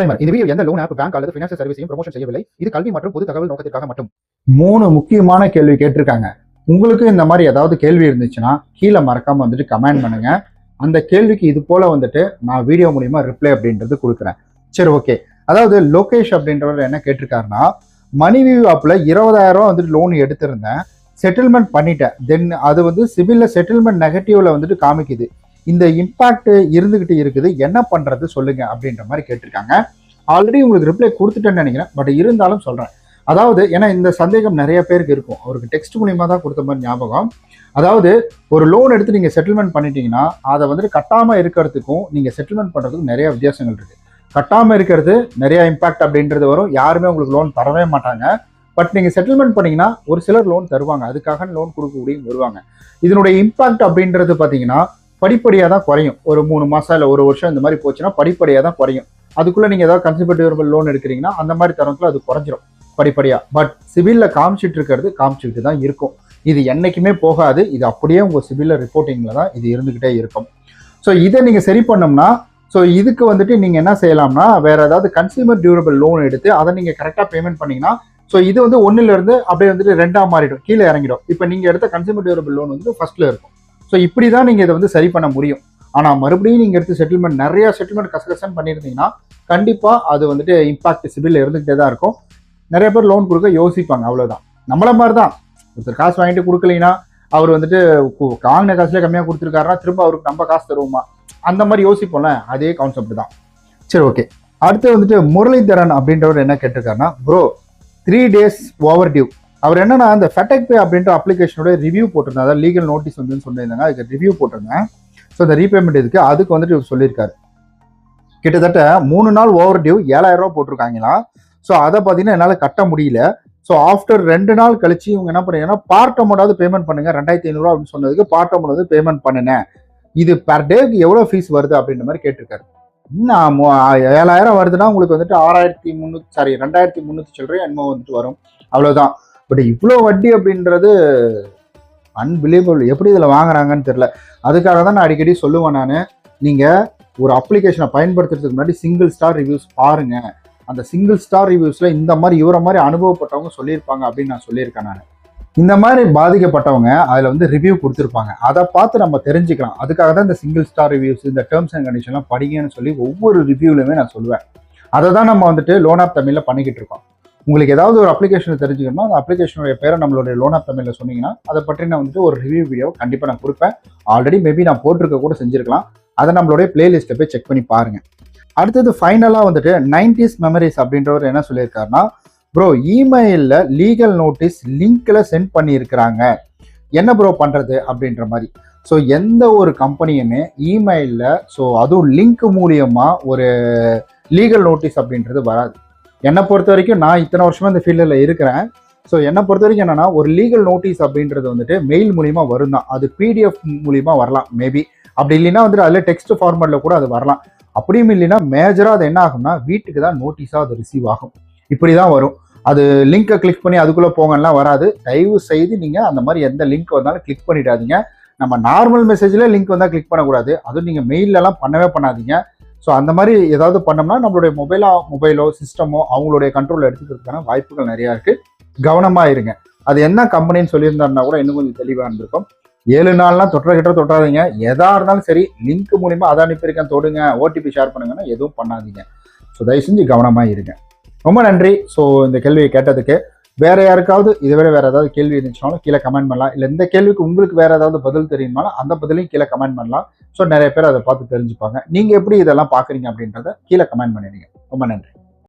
இந்த வீடியோ எந்த loan app, bank அல்லது ஃபினான்ஷியல் சர்வீஸையும் ப்ரமோஷன் செய்யவில்லை. இது கல்வி மற்றும் பொது தகவல் நோக்கத்திற்காக மட்டும். 3 முக்கியமான கேள்வி கேட்டிருக்காங்க. உங்களுக்கு இந்த மாதிரி ஏதாவது கேள்வி இருந்துச்சுன்னா கீழே மறக்காம வந்துட்டு கமெண்ட் பண்ணுங்க. அந்த கேள்விக்கு இது போல வந்துட்டு நான் வீடியோ மூலியமா ரிப்ளை அப்படின்றது கொடுக்குறேன். சரி, ஓகே. அதாவது லோகேஷ் அப்படின்றவர் என்ன கேட்டிருக்காருன்னா, மணிவியூ ஆப்ல 20,000 வந்துட்டு லோன் எடுத்திருந்தேன், செட்டில்மெண்ட் பண்ணிட்டேன். தென் அது வந்து சிவில்ல செட்டில்மெண்ட் நெகட்டிவ்ல வந்துட்டு காமிக்குது. இந்த இம்பாக்ட் இருந்துகிட்டு இருக்குது, என்ன பண்றது சொல்லுங்க அப்படின்ற மாதிரி கேட்டிருக்காங்க. ஆல்ரெடி உங்களுக்கு ரிப்ளை கொடுத்துட்டேன்னு நினைக்கிறேன், பட் இருந்தாலும் சொல்றேன். அதாவது ஏன்னா இந்த சந்தேகம் நிறைய பேருக்கு இருக்கும். அவருக்கு டெக்ஸ்ட் மூலியமா தான் கொடுத்த மாதிரி ஞாபகம். அதாவது ஒரு லோன் எடுத்து நீங்க செட்டில்மெண்ட் பண்ணிட்டீங்கன்னா அதை வந்துட்டு கட்டாம இருக்கிறதுக்கும் நீங்க செட்டில்மெண்ட் பண்றதுக்கும் நிறைய வித்தியாசங்கள் இருக்கு. கட்டாம இருக்கிறது நிறைய இம்பாக்ட் அப்படின்றது வரும், யாருமே உங்களுக்கு லோன் தரவே மாட்டாங்க. பட் நீங்க செட்டில்மெண்ட் பண்ணீங்கன்னா ஒரு சிலர் லோன் தருவாங்க, அதுக்காக லோன் கொடுக்கக்கூடிய வருவாங்க. இதனுடைய இம்பாக்ட் அப்படின்றது பாத்தீங்கன்னா படிப்படியாக தான் குறையும். ஒரு 3 மாசம் இல்லை 1 வருஷம் இந்த மாதிரி போச்சுன்னா படிப்படியாக தான் குறையும். அதுக்குள்ள நீங்க ஏதாவது கன்சியூமர் டியூரபிள் லோன் எடுக்கிறீங்கன்னா அந்த மாதிரி தரத்துல அது குறைஞ்சிரும் படிப்படியா. பட் சிபில்ல காமிச்சிட்டு இருக்கிறது காமிச்சுட்டு தான் இருக்கும். இது என்னைக்குமே போகாது. இது அப்படியே உங்க சிபில்ல ரிப்போர்ட்டிங்ல தான் இது இருந்துகிட்டே இருக்கும். ஸோ இதை நீங்க சரி பண்ணோம்னா, ஸோ இதுக்கு வந்துட்டு நீங்க என்ன செய்யலாம்னா, வேற ஏதாவது கன்சியூமர் டியூரபிள் லோன் எடுத்து அதை நீங்க கரெக்டா பேமெண்ட் பண்ணீங்கன்னா, ஸோ இது வந்து 1ல இருந்து அப்படியே வந்துட்டு 2ஆ மாறிடும், கீழே இறங்கிடும். இப்போ நீங்க எடுத்த கன்சியூமர் டியூரபிள் லோன் வந்து ஃபர்ஸ்ட்ல இருக்கும். ஸோ இப்படி தான் நீங்கள் இதை வந்து சரி பண்ண முடியும். ஆனால் மறுபடியும் நீங்கள் எடுத்து செட்டில்மெண்ட் நிறைய செட்டில்மெண்ட் கசகசன் பண்ணியிருந்தீங்கன்னா கண்டிப்பாக அது வந்துட்டு இம்பாக்ட் சிபில் இருந்துகிட்டே தான் இருக்கும். நிறைய பேர் லோன் கொடுக்க யோசிப்பாங்க, அவ்வளோதான். நம்மள மாதிரி தான், ஒருத்தர் காசு வாங்கிட்டு கொடுக்கலைன்னா அவர் வந்துட்டு வாங்கின காசுலேயே கம்மியாக கொடுத்துருக்காருன்னா திரும்ப அவருக்கு நம்ம காசு தருவோமா, அந்த மாதிரி யோசிப்போம்ல, அதே கான்செப்ட் தான். சரி, ஓகே. அடுத்து வந்துட்டு முரளிதரன் அப்படின்றவர் என்ன கேட்டிருக்காருன்னா, ப்ரோ 3 days ஓவர் டியூ. அவர் என்னன்னா, அந்த ஃபெடெக் பே அப்படின்ற அப்ளிகேஷனோட ரிவ்யூ போட்டிருந்தேன், அதாவது லீகல் நோட்டீஸ் வந்து சொல்லியிருந்தாங்க, அதுக்கு ரிவ்யூ போட்டிருந்தேன். ஸோ இந்த ரீபேமெண்ட் இதுக்கு அதுக்கு வந்துட்டு இவர் சொல்லியிருக்காரு. கிட்டத்தட்ட 3 நாள் ஓவர் டியூ 7,000 ரூபா போட்டிருக்காங்களா. ஸோ அதை பார்த்தீங்கன்னா என்னால் கட்ட முடியல. ஸோ ஆஃப்டர் 2 நாள் கழிச்சு இவங்க என்ன பண்ணீங்கன்னா, பார்ட் அமௌண்டாவது பேமெண்ட் பண்ணுங்க, 2,500 ரூபா அப்படின்னு சொன்னதுக்கு பார்ட் அமௌண்ட் வந்து பேமெண்ட் பண்ணினேன். இது பெர் டேக்கு எவ்வளோ ஃபீஸ் வருது அப்படின்ற மாதிரி கேட்டிருக்காரு. இன்னும் 7,000 வருதுன்னா உங்களுக்கு வந்துட்டு 2,300 சில்லறை என்னமோ வந்துட்டு வரும், அவ்வளோதான். பட் இவ்வளோ வட்டி அப்படின்றது அன்பிலீவபிள். எப்படி இதில் வாங்குறாங்கன்னு தெரியல. அதுக்காக தான் நான் அடிக்கடி சொல்லுவேன், நான் நீங்கள் ஒரு அப்ளிகேஷனை பயன்படுத்துறதுக்கு முன்னாடி சிங்கிள் ஸ்டார் ரிவ்யூஸ் பாருங்க. அந்த சிங்கிள் ஸ்டார் ரிவ்யூஸில் இந்த மாதிரி இவரை மாதிரி அனுபவப்பட்டவங்க சொல்லியிருப்பாங்க அப்படின்னு நான் சொல்லியிருக்கேன். நான் இந்த மாதிரி பாதிக்கப்பட்டவங்க அதில் வந்து ரிவ்யூ கொடுத்துருப்பாங்க, அதை பார்த்து நம்ம தெரிஞ்சுக்கலாம். அதுக்காக தான் இந்த சிங்கிள் ஸ்டார் ரிவ்யூஸ், இந்த டேர்ம்ஸ் அண்ட் கண்டிஷன்லாம் படிங்கன்னு சொல்லி ஒவ்வொரு ரிவ்யூலையுமே நான் சொல்லுவேன். அதை தான் நம்ம வந்துட்டு லோன் ஆப் தமிழில் பண்ணிக்கிட்டு இருக்கோம். உங்களுக்கு ஏதாவது ஒரு அப்ளிகேஷனை தெரிஞ்சுக்கணும்னா அந்த அப்ளிகேஷனுடைய பேரை நம்மளுடைய லோன் ஆப் தமிழில் சொன்னீங்கன்னா அதை பற்றி நான் வந்துட்டு ஒரு ரிவ்யூ வீடியோ கண்டிப்பாக நான் கொடுப்பேன். ஆல்ரெடி மேபி நான் போட்டிருக்க கூட செஞ்சிருக்கலாம். அதை நம்மளுடைய பிளேலிஸ்ட்டை போய் செக் பண்ணி பாருங்க. அடுத்தது ஃபைனலாக வந்துட்டு 90s மெமரிஸ் அப்படின்றவர் என்ன சொல்லியிருக்காருன்னா, ப்ரோ இமெயிலில் லீகல் நோட்டீஸ் லிங்க்ல சென்ட் பண்ணியிருக்கிறாங்க, என்ன ப்ரோ பண்ணுறது அப்படின்ற மாதிரி. ஸோ எந்த ஒரு கம்பெனியுமே இமெயிலில் ஸோ அதுவும் லிங்க் மூலியமாக ஒரு லீகல் நோட்டீஸ் அப்படின்றது வராது. என்னை பொறுத்த வரைக்கும், நான் இத்தனை வருஷமா இந்த ஃபீல்டில் இருக்கிறேன். ஸோ என்னை பொறுத்த வரைக்கும் என்னன்னா, ஒரு லீகல் நோட்டீஸ் அப்படின்றது வந்துட்டு மெயில் மூலியமா வரும் தான். அது PDF மூலியமா வரலாம் மேபி, அப்படி இல்லைன்னா வந்துட்டு அதில் டெக்ஸ்ட் ஃபார்மேட்ல கூட அது வரலாம். அப்படியும் இல்லைன்னா மேஜராக அது என்ன ஆகும்னா வீட்டுக்கு தான் நோட்டீஸாக அது ரிசீவ் ஆகும். இப்படி தான் வரும். அது லிங்கை கிளிக் பண்ணி அதுக்குள்ளே போங்கலாம் வராது. தயவு செய்து நீங்கள் அந்த மாதிரி எந்த லிங்க் வந்தாலும் கிளிக் பண்ணிடாதீங்க. நம்ம நார்மல் மெசேஜில் லிங்க் வந்தால் கிளிக் பண்ணக்கூடாது, அதுவும் நீங்கள் மெயிலெலாம் பண்ணவே பண்ணாதீங்க. ஸோ அந்த மாதிரி ஏதாவது பண்ணோம்னா நம்மளுடைய மொபைலோ சிஸ்டமோ அவங்களுடைய கண்ட்ரோலில் எடுத்துக்கிறதுக்கான வாய்ப்புகள் நிறையா இருக்குது. கவனமாக இருங்க. அது என்ன கம்பெனின்னு சொல்லியிருந்தாருன்னா கூட இன்னும் கொஞ்சம் தெளிவாக இருந்திருக்கும். 7 நாள்லாம் தொட்டாதீங்க. எதா இருந்தாலும் சரி, லிங்க் மூலிமா அதை அனுப்பியிருக்கேன் தொடுங்க, OTP ஷேர் பண்ணுங்கன்னா எதுவும் பண்ணாதீங்க. ஸோ தயவு செஞ்சு கவனமாக இருங்க. ரொம்ப நன்றி. ஸோ இந்த கேள்வியை கேட்டதுக்கு. வேற யாருக்காவது இதை விட வேற ஏதாவது கேள்வி இருந்துச்சுனாலும் கீழே கமெண்ட் பண்ணலாம். இல்லை இந்த கேள்விக்கு உங்களுக்கு வேற ஏதாவது பதில் தெரியுமாலும் அந்த பதிலையும் கீழே கமெண்ட் பண்ணலாம். ஸோ நிறைய பேர் அதை பார்த்து தெரிஞ்சுப்பாங்க. நீங்க எப்படி இதெல்லாம் பாக்குறீங்க அப்படின்றத கீழே கமெண்ட் பண்ணிடுங்க. ரொம்ப நன்றி.